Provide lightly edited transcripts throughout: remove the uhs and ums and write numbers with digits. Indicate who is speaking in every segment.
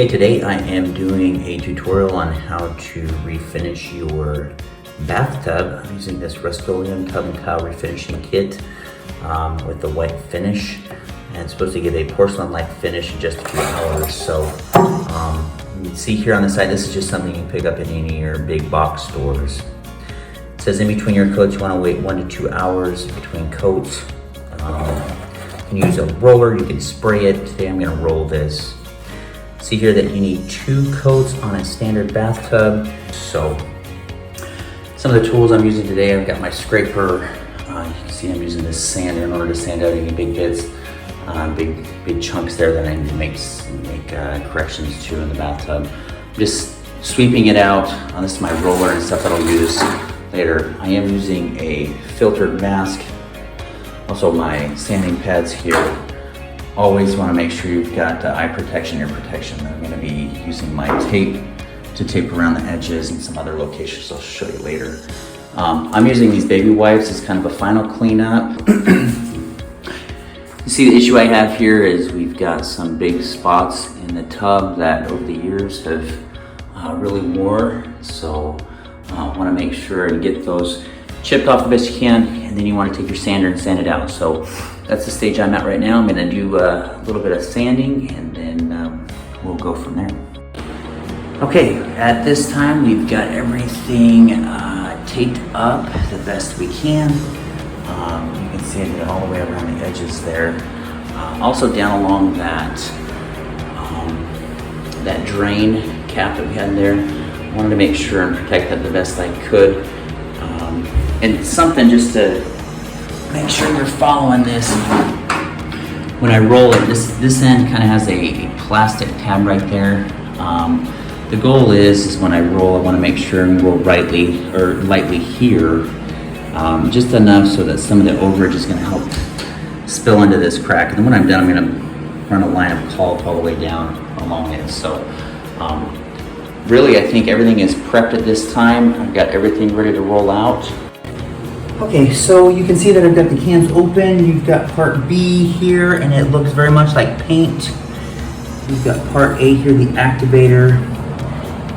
Speaker 1: Okay, today I am doing a tutorial on how to refinish your bathtub. I'm using this Rust-Oleum tub and tile refinishing kit with the white finish. And it's supposed to give a porcelain-like finish in just a few hours. So you can see here on the side, this is just something you can pick up in any of your big box stores. It says in between your coats, you want to wait 1 to 2 hours in between coats. You can use a roller, you can spray it. Today I'm going to roll this. See here that you need 2 coats on a standard bathtub. So some of the tools I'm using today, I've got my scraper. You can see I'm using this sander in order to sand out any big bits, big chunks there that I need to make corrections to in the bathtub. Just sweeping it out. This is my roller and stuff that I'll use later. I am using a filtered mask. Also my sanding pads here. Always want to make sure you've got eye protection, ear protection. I'm going to be using my tape to tape around the edges and some other locations I'll show you later. I'm using these baby wipes as kind of a final cleanup. You see the issue I have here is we've got some big spots in the tub that over the years have really wore. So I want to make sure and get those chipped off the best you can, and then you want to take your sander and sand it out. So that's the stage I'm at right now. I'm going to do a little bit of sanding and then we'll go from there. Okay, at this time we've got everything taped up the best we can. You can sand it all the way around the edges there. Also down along that drain cap that we had in there. I wanted to make sure and protect that the best I could. And something just to make sure you're following this. When I roll it, this end kind of has a plastic tab right there. The goal is when I roll, I want to make sure and roll lightly here, just enough so that some of the overage is going to help spill into this crack. And then when I'm done, I'm going to run a line of caulk all the way down along it. So really, I think everything is prepped at this time. I've got everything ready to roll out. Okay, so you can see that I've got the cans open. You've got part B here, and it looks very much like paint. You've got part A here, the activator.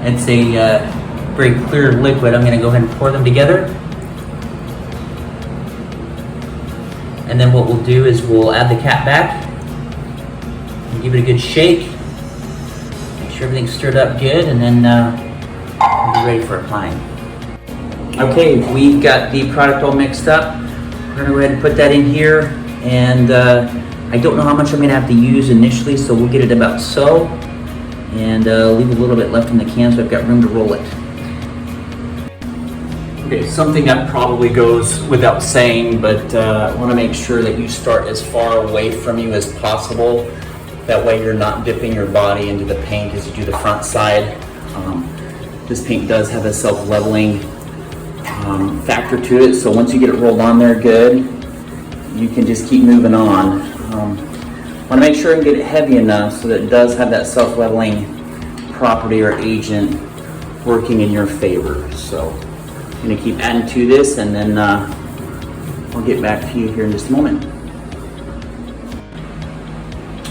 Speaker 1: It's a very clear liquid. I'm going to go ahead and pour them together. And then what we'll do is we'll add the cap back and give it a good shake. Make sure everything's stirred up good, and then we'll be ready for applying. Okay, we've got the product all mixed up. We're going to go ahead and put that in here, and I don't know how much I'm going to have to use initially, so we'll get it about so, and leave a little bit left in the can so I've got room to roll it. Okay, something that probably goes without saying, but I want to make sure that you start as far away from you as possible. That way you're not dipping your body into the paint as you do the front side. This paint does have a self-leveling factor to it, so once you get it rolled on there good, you can just keep moving on. Want to make sure and get it heavy enough so that it does have that self-leveling property or agent working in your favor. So I'm going to keep adding to this, and then I'll get back to you here in just a moment.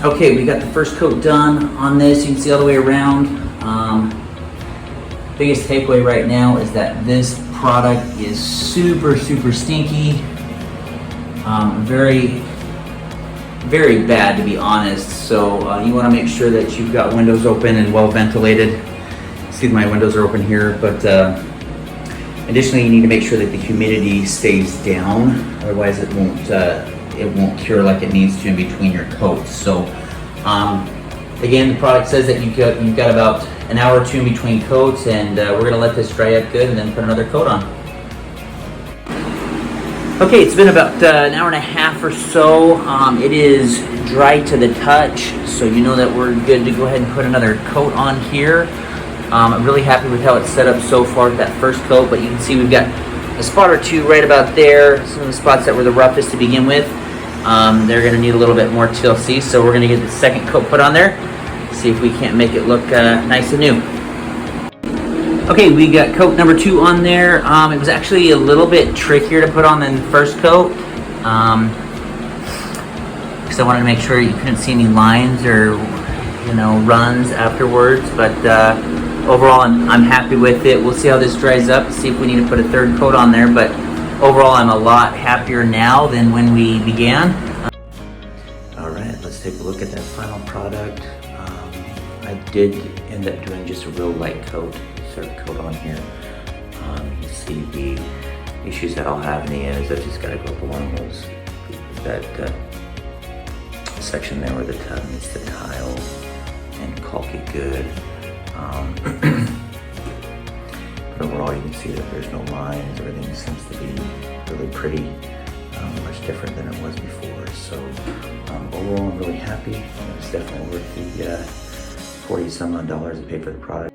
Speaker 1: Okay, we got the first coat done on this. You can see all the way around. Biggest takeaway right now is that this product is super stinky. Very bad, to be honest. So you want to make sure that you've got windows open and well ventilated. See, my windows are open here, but additionally you need to make sure that the humidity stays down, otherwise it won't cure like it needs to in between your coats. So again, the product says that you've got about an hour or 2 in between coats, and we're going to let this dry up good and then put another coat on. Okay, it's been about an hour and a half or so. It is dry to the touch, so you know that we're good to go ahead and put another coat on here. I'm really happy with how it's set up so far with that first coat, but you can see we've got a spot or two right about there. Some of the spots that were the roughest to begin with. They're going to need a little bit more TLC, so we're going to get the second coat put on there. See if we can't make it look nice and new. Okay, we got coat number 2 on there. It was actually a little bit trickier to put on than the first coat. Because I wanted to make sure you couldn't see any lines or runs afterwards, but overall I'm happy with it. We'll see how this dries up, see if we need to put a third coat on there, but overall I'm a lot happier now than when we began. All right, let's take a look at that final product. I did end up doing just a real light coat, surf coat on here. You see the issues that I'll have in the end is I just gotta go up along that section there where the tub meets the tile and caulk it good. But overall, you can see that there's no lines. Everything seems to be really pretty, much different than it was before. So overall, I'm really happy. It's definitely worth the $40 some odd I paid for the product.